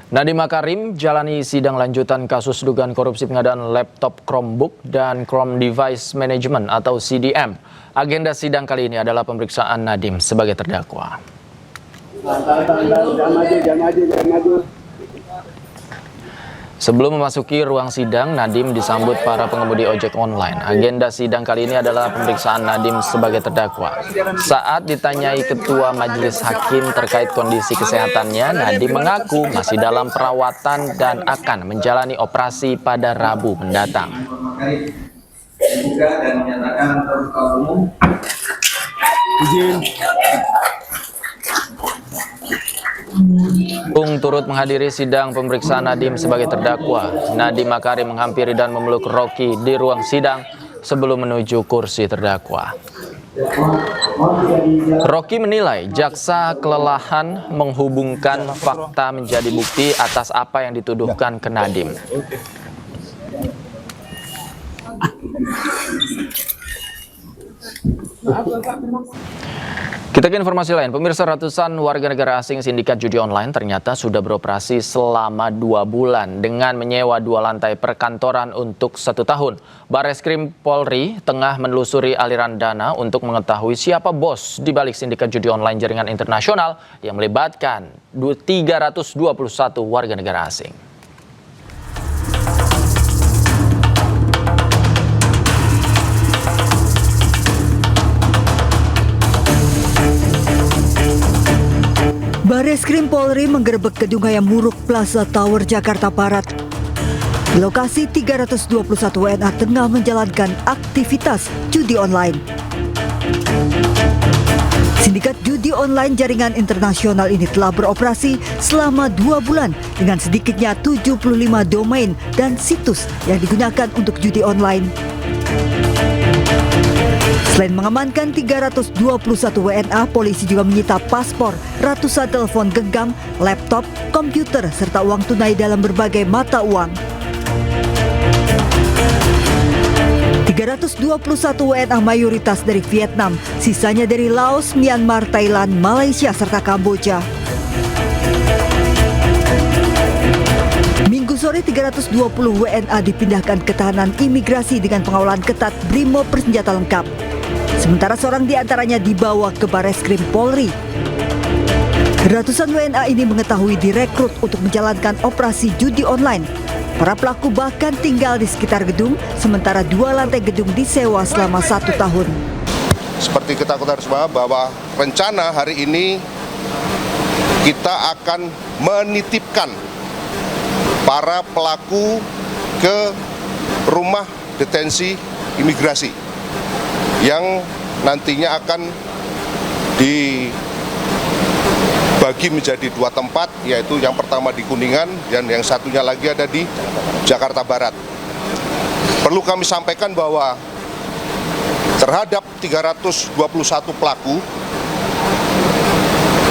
Nadiem Makarim jalani sidang lanjutan kasus dugaan korupsi pengadaan laptop Chromebook dan Chrome Device Management atau CDM. Agenda sidang kali ini adalah pemeriksaan Nadiem sebagai terdakwa. Sebelum memasuki ruang sidang, Nadiem disambut para pengemudi ojek online. Agenda sidang kali ini adalah pemeriksaan Nadiem sebagai terdakwa. Saat ditanyai Ketua Majelis Hakim terkait kondisi kesehatannya, Nadiem mengaku masih dalam perawatan dan akan menjalani operasi pada Rabu mendatang. Turut menghadiri sidang pemeriksaan Nadiem sebagai terdakwa. Nadiem Makarim menghampiri dan memeluk Rocky di ruang sidang sebelum menuju kursi terdakwa. Rocky menilai jaksa kelelahan menghubungkan fakta menjadi bukti atas apa yang dituduhkan ke Nadiem. Kita ke informasi lain, pemirsa, ratusan warga negara asing sindikat judi online ternyata sudah beroperasi selama 2 bulan dengan menyewa 2 lantai perkantoran untuk 1 tahun. Bareskrim Polri tengah menelusuri aliran dana untuk mengetahui siapa bos di balik sindikat judi online jaringan internasional yang melibatkan 321 warga negara asing. Bareskrim Polri menggerebek gedung Hayam Wuruk Plaza Tower, Jakarta Barat. Di lokasi 321 WNA tengah menjalankan aktivitas judi online. Sindikat judi online jaringan internasional ini telah beroperasi selama 2 bulan dengan sedikitnya 75 domain dan situs yang digunakan untuk judi online. Selain mengamankan 321 WNA, polisi juga menyita paspor, ratusan telepon genggam, laptop, komputer, serta uang tunai dalam berbagai mata uang. 321 WNA mayoritas dari Vietnam, sisanya dari Laos, Myanmar, Thailand, Malaysia, serta Kamboja. Minggu sore 320 WNA dipindahkan ke tahanan imigrasi dengan pengawalan ketat Brimob bersenjata lengkap. Sementara seorang di antaranya dibawa ke Bareskrim Polri. Ratusan WNA ini mengetahui direkrut untuk menjalankan operasi judi online. Para pelaku bahkan tinggal di sekitar gedung, sementara 2 lantai gedung disewa selama 1 tahun. Seperti kita ketahui semua bahwa rencana hari ini kita akan menitipkan para pelaku ke rumah detensi imigrasi yang nantinya akan dibagi menjadi 2 tempat, yaitu yang pertama di Kuningan dan yang satunya lagi ada di Jakarta Barat. Perlu kami sampaikan bahwa terhadap 321 pelaku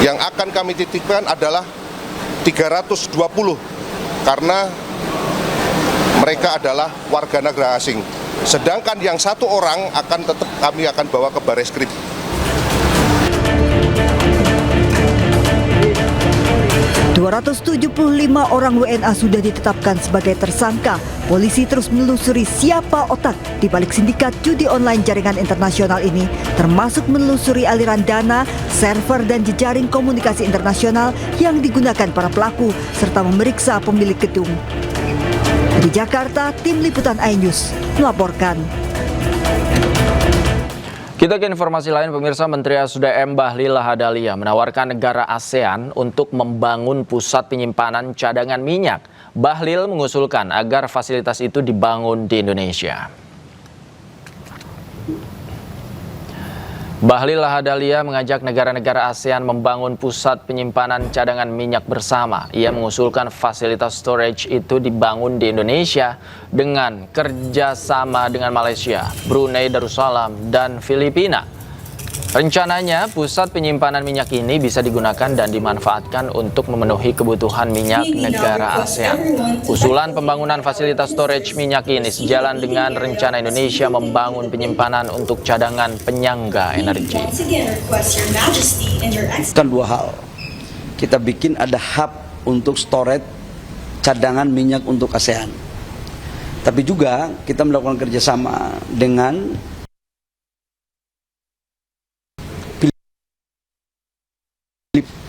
yang akan kami titipkan adalah 320 karena mereka adalah warga negara asing. Sedangkan yang 1 orang kami akan bawa ke Bareskrim. ...275 orang WNA sudah ditetapkan sebagai tersangka. Polisi terus menelusuri siapa otak di balik sindikat judi online jaringan internasional ini, termasuk menelusuri aliran dana, server, dan jejaring komunikasi internasional yang digunakan para pelaku, serta memeriksa pemilik gedung. Di Jakarta, Tim Liputan iNews melaporkan. Kita ke informasi lain, pemirsa. Menteri SDM Bahlil Lahadalia menawarkan negara ASEAN untuk membangun pusat penyimpanan cadangan minyak. Bahlil mengusulkan agar fasilitas itu dibangun di Indonesia. Bahlil Lahadalia mengajak negara-negara ASEAN membangun pusat penyimpanan cadangan minyak bersama. Ia mengusulkan fasilitas storage itu dibangun di Indonesia dengan kerjasama dengan Malaysia, Brunei Darussalam, dan Filipina. Rencananya, pusat penyimpanan minyak ini bisa digunakan dan dimanfaatkan untuk memenuhi kebutuhan minyak negara ASEAN. Usulan pembangunan fasilitas storage minyak ini sejalan dengan rencana Indonesia membangun penyimpanan untuk cadangan penyangga energi. Kan 2 hal. Kita bikin ada hub untuk storage cadangan minyak untuk ASEAN. Tapi juga kita melakukan kerjasama dengan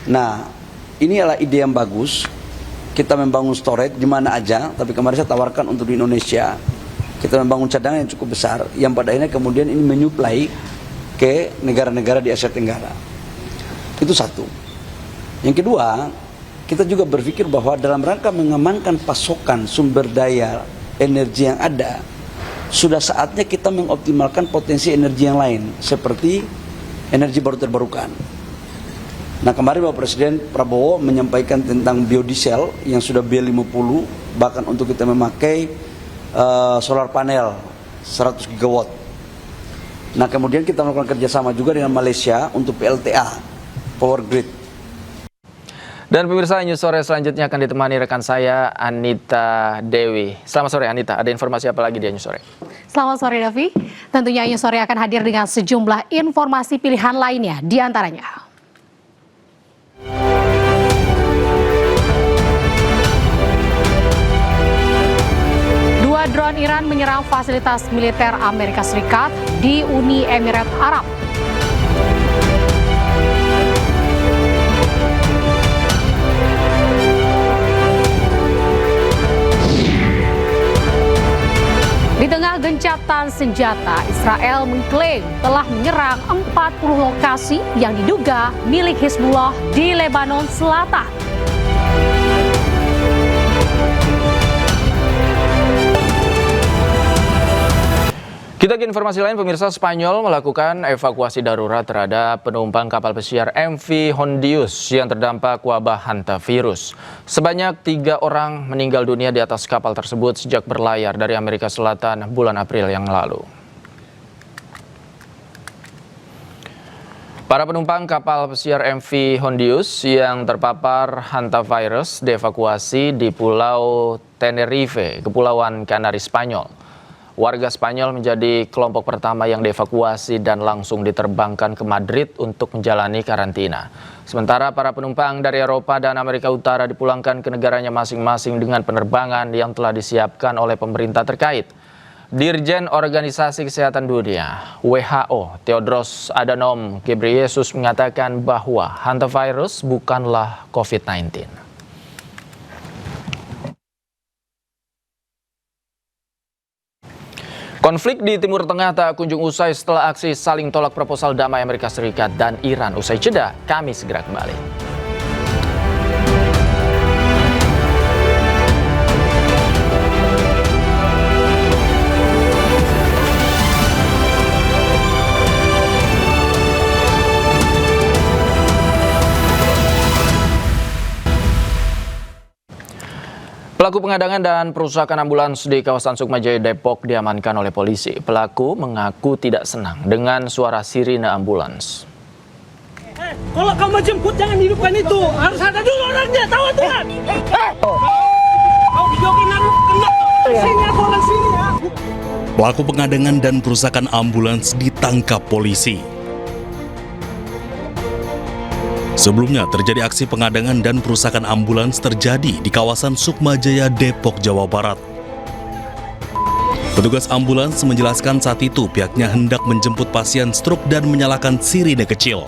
Nah, ini adalah ide yang bagus. Kita membangun storage di mana aja, tapi kemarin saya tawarkan untuk di Indonesia. Kita membangun cadangan yang cukup besar, yang pada akhirnya kemudian ini menyuplai ke negara-negara di Asia Tenggara. Itu satu. Yang kedua, kita juga berpikir bahwa dalam rangka mengamankan pasokan sumber daya energi yang ada, sudah saatnya kita mengoptimalkan potensi energi yang lain, seperti energi baru terbarukan. Nah, kemarin Bapak Presiden Prabowo menyampaikan tentang biodiesel yang sudah B50, bahkan untuk kita memakai solar panel 100 gigawatt. Nah, kemudian kita melakukan kerjasama juga dengan Malaysia untuk PLTA, Power Grid. Dan pemirsa, News Sore selanjutnya akan ditemani rekan saya Anita Dewi. Selamat sore Anita, ada informasi apa lagi di News Sore? Selamat sore Davi, tentunya News Sore akan hadir dengan sejumlah informasi pilihan lainnya, di antaranya. Drone Iran menyerang fasilitas militer Amerika Serikat di Uni Emirat Arab. Di tengah gencatan senjata, Israel mengklaim telah menyerang 40 lokasi yang diduga milik Hizbullah di Lebanon Selatan. Kita ke informasi lain, pemirsa. Spanyol melakukan evakuasi darurat terhadap penumpang kapal pesiar MV Hondius yang terdampak wabah hantavirus. Sebanyak 3 orang meninggal dunia di atas kapal tersebut sejak berlayar dari Amerika Selatan bulan April yang lalu. Para penumpang kapal pesiar MV Hondius yang terpapar hantavirus dievakuasi di Pulau Tenerife, Kepulauan Kanari, Spanyol. Warga Spanyol menjadi kelompok pertama yang dievakuasi dan langsung diterbangkan ke Madrid untuk menjalani karantina. Sementara para penumpang dari Eropa dan Amerika Utara dipulangkan ke negaranya masing-masing dengan penerbangan yang telah disiapkan oleh pemerintah terkait. Dirjen Organisasi Kesehatan Dunia (WHO) Tedros Adhanom Ghebreyesus mengatakan bahwa hantavirus bukanlah COVID-19. Konflik di Timur Tengah tak kunjung usai setelah aksi saling tolak proposal damai Amerika Serikat dan Iran. Usai jeda, kami segera kembali. Pelaku pengadangan dan perusakan ambulans di kawasan Sukmajaya, Depok diamankan oleh polisi. Pelaku mengaku tidak senang dengan suara sirine ambulans. Kalau kamu jemput jangan hidupkan itu, harus ada dulu orangnya, tahu Tuhan. Kau videokan aku kena sini aku orang sini ya. Pelaku pengadangan dan perusakan ambulans ditangkap polisi. Sebelumnya terjadi aksi pengadangan dan perusakan ambulans terjadi di kawasan Sukmajaya, Depok, Jawa Barat. Petugas ambulans menjelaskan saat itu pihaknya hendak menjemput pasien stroke dan menyalakan sirine kecil.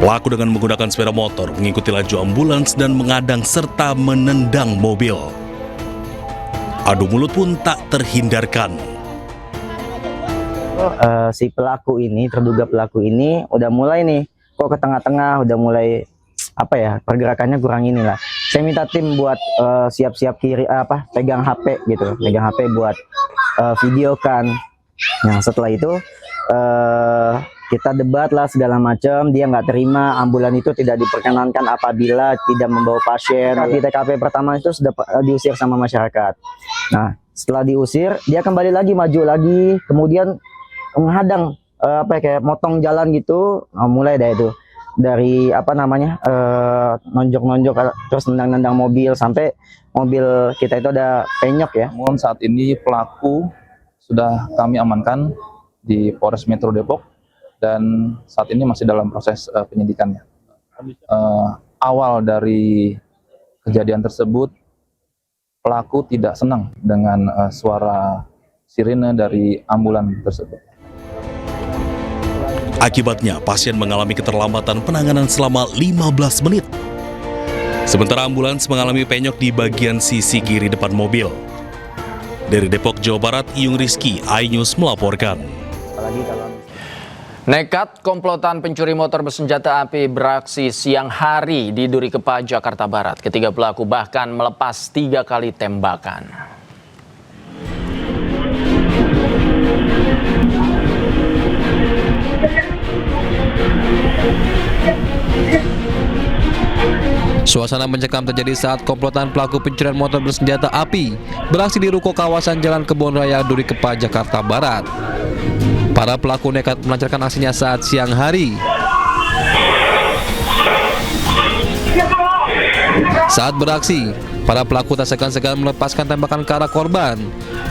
Pelaku dengan menggunakan sepeda motor mengikuti laju ambulans dan mengadang serta menendang mobil. Adu mulut pun tak terhindarkan. Si pelaku ini, terduga pelaku ini udah mulai nih kok ke tengah-tengah, udah mulai pergerakannya kurang inilah. Saya minta tim buat siap-siap pegang HP gitu, pegang HP buat videokan. Nah setelah itu kita debat lah segala macam, dia nggak terima, ambulan itu tidak diperkenankan apabila tidak membawa pasien. Di TKP pertama itu sudah diusir sama masyarakat. Nah setelah diusir dia kembali lagi, maju lagi, kemudian menghadang kayak motong jalan gitu. Mulai dari itu, dari nonjok-nonjok terus nendang-nendang mobil sampai mobil kita itu ada penyok ya. Namun saat ini pelaku sudah kami amankan di Polres Metro Depok dan saat ini masih dalam proses penyidikannya. Awal dari kejadian tersebut pelaku tidak senang dengan suara sirine dari ambulan tersebut. Akibatnya, pasien mengalami keterlambatan penanganan selama 15 menit. Sementara ambulans mengalami penyok di bagian sisi kiri depan mobil. Dari Depok, Jawa Barat, Iyung Rizky, iNews melaporkan. Nekat komplotan pencuri motor bersenjata api beraksi siang hari di Duri Kepa, Jakarta Barat. Ketiga pelaku bahkan melepas 3 kali tembakan. Suasana mencekam terjadi saat komplotan pelaku pencurian motor bersenjata api beraksi di ruko kawasan Jalan Kebon Raya Duri Kepa, Jakarta Barat. Para pelaku nekat melancarkan aksinya saat siang hari. Saat beraksi, para pelaku tak segan-segan melepaskan tembakan ke arah korban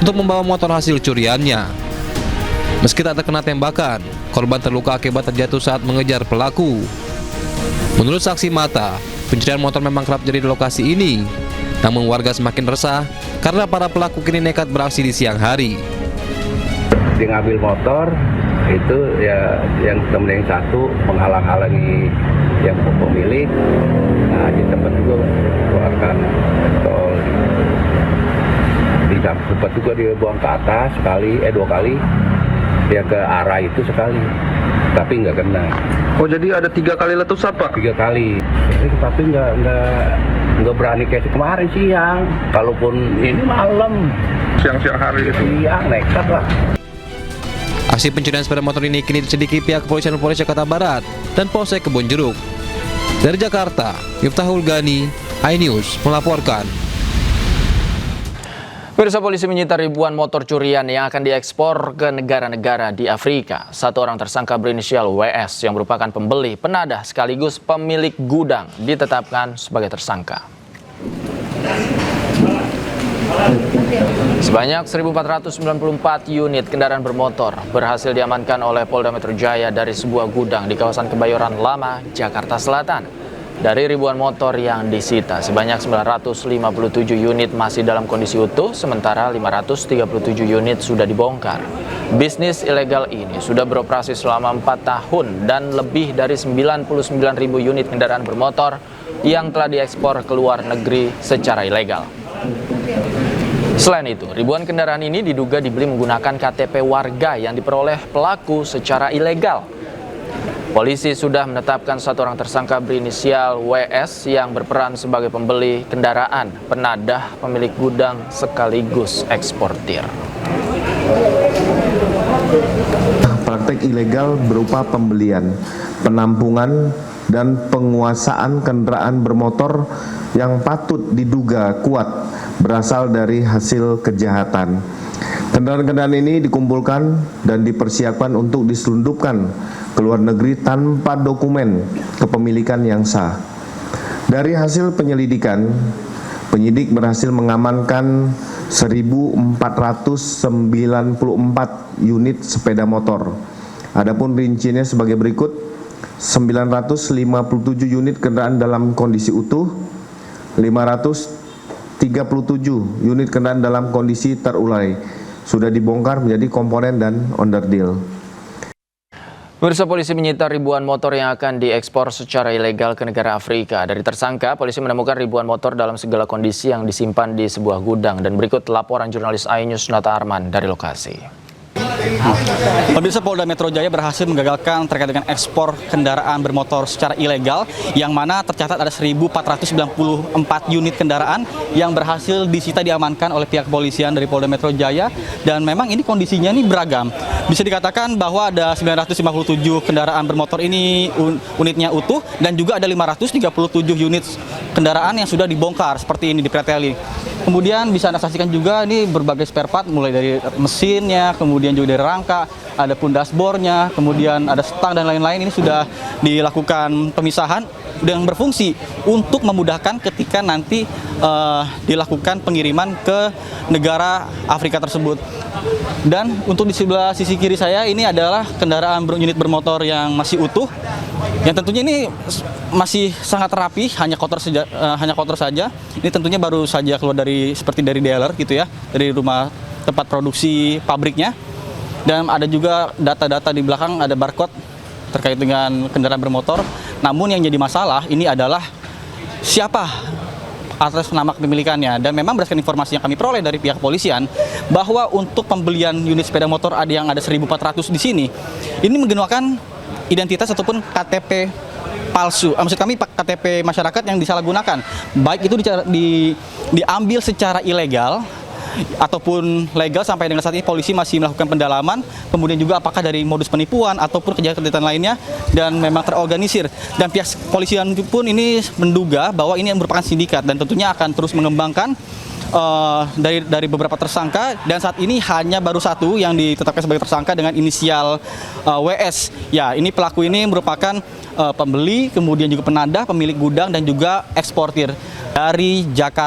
untuk membawa motor hasil curiannya. Meski tak terkena tembakan, korban terluka akibat terjatuh saat mengejar pelaku. Menurut saksi mata, pencurian motor memang kerap terjadi di lokasi ini. Namun warga semakin resah karena para pelaku kini nekat beraksi di siang hari. Dia ngambil motor itu ya, yang temen yang satu menghalang-halangi yang pemilik. Nah, di tempat juga keluarkan pistol. Di tempat juga dia buang ke atas sekali, 2 kali. Dia ke arah itu sekali, tapi nggak kena. Oh, jadi ada 3 kali letusan, Pak? 3 kali. Tapi nggak berani kayak kemarin siang. Kalaupun ini malam. Siang-siang hari itu. Siang nekat lah. Aksi pencurian sepeda motor ini kini diselidiki pihak kepolisian Polres Jakarta Barat dan Polsek Kebonjeruk. Dari Jakarta, Miftahul Gani, iNews melaporkan. Pemirsa, polisi menyita ribuan motor curian yang akan diekspor ke negara-negara di Afrika. 1 orang tersangka berinisial WS yang merupakan pembeli, penadah sekaligus pemilik gudang ditetapkan sebagai tersangka. Sebanyak 1.494 unit kendaraan bermotor berhasil diamankan oleh Polda Metro Jaya dari sebuah gudang di kawasan Kebayoran Lama, Jakarta Selatan. Dari ribuan motor yang disita, sebanyak 957 unit masih dalam kondisi utuh, sementara 537 unit sudah dibongkar. Bisnis ilegal ini sudah beroperasi selama 4 tahun dan lebih dari 99.000 unit kendaraan bermotor yang telah diekspor ke luar negeri secara ilegal. Selain itu, ribuan kendaraan ini diduga dibeli menggunakan KTP warga yang diperoleh pelaku secara ilegal. Polisi sudah menetapkan 1 orang tersangka berinisial WS yang berperan sebagai pembeli kendaraan, penadah, pemilik gudang, sekaligus eksportir. Praktek ilegal berupa pembelian, penampungan, dan penguasaan kendaraan bermotor yang patut diduga kuat berasal dari hasil kejahatan. Kendaraan-kendaraan ini dikumpulkan dan dipersiapkan untuk diselundupkan ke luar negeri tanpa dokumen kepemilikan yang sah. Dari hasil penyelidikan, penyidik berhasil mengamankan 1.494 unit sepeda motor. Adapun rinciannya sebagai berikut: 957 unit kendaraan dalam kondisi utuh, 537 unit kendaraan dalam kondisi terurai sudah dibongkar menjadi komponen dan onderdil. Pemirsa, polisi menyita ribuan motor yang akan diekspor secara ilegal ke negara Afrika. Dari tersangka, polisi menemukan ribuan motor dalam segala kondisi yang disimpan di sebuah gudang. Dan berikut laporan jurnalis iNews Nata Arman dari lokasi. Pemirsa, Polda Metro Jaya berhasil menggagalkan terkait dengan ekspor kendaraan bermotor secara ilegal, yang mana tercatat ada 1.494 unit kendaraan yang berhasil disita diamankan oleh pihak kepolisian dari Polda Metro Jaya. Dan memang ini kondisinya ini beragam. Bisa dikatakan bahwa ada 957 kendaraan bermotor ini unitnya utuh, dan juga ada 537 unit kendaraan yang sudah dibongkar seperti ini, dipreteli. Kemudian bisa Anda saksikan juga ini berbagai spare part, mulai dari mesinnya, kemudian juga dari rangka, ada pun dashboardnya, kemudian ada stang dan lain-lain. Ini sudah dilakukan pemisahan yang berfungsi untuk memudahkan ketika nanti dilakukan pengiriman ke negara Afrika tersebut. Dan untuk di sebelah sisi kiri saya ini adalah kendaraan unit bermotor yang masih utuh, Yang tentunya ini masih sangat rapi, hanya kotor saja. Ini tentunya baru saja keluar seperti dari dealer gitu ya, dari rumah tempat produksi pabriknya. Dan ada juga data-data di belakang, ada barcode terkait dengan kendaraan bermotor. Namun yang jadi masalah ini adalah siapa atas nama kepemilikannya. Dan memang berdasarkan informasi yang kami peroleh dari pihak kepolisian, bahwa untuk pembelian unit sepeda motor yang ada 1.400 di sini, ini menggunakan identitas ataupun KTP palsu. Maksud kami KTP masyarakat yang disalahgunakan. Baik itu diambil secara ilegal ataupun legal. Sampai dengan saat ini polisi masih melakukan pendalaman, kemudian juga apakah dari modus penipuan ataupun kejahatan lainnya, dan memang terorganisir. Dan pihak kepolisian pun ini menduga bahwa ini merupakan sindikat dan tentunya akan terus mengembangkan dari beberapa tersangka. Dan saat ini hanya baru satu yang ditetapkan sebagai tersangka dengan inisial WS. Ya, ini pelaku ini merupakan pembeli, kemudian juga penadah, pemilik gudang dan juga eksportir dari Jakarta.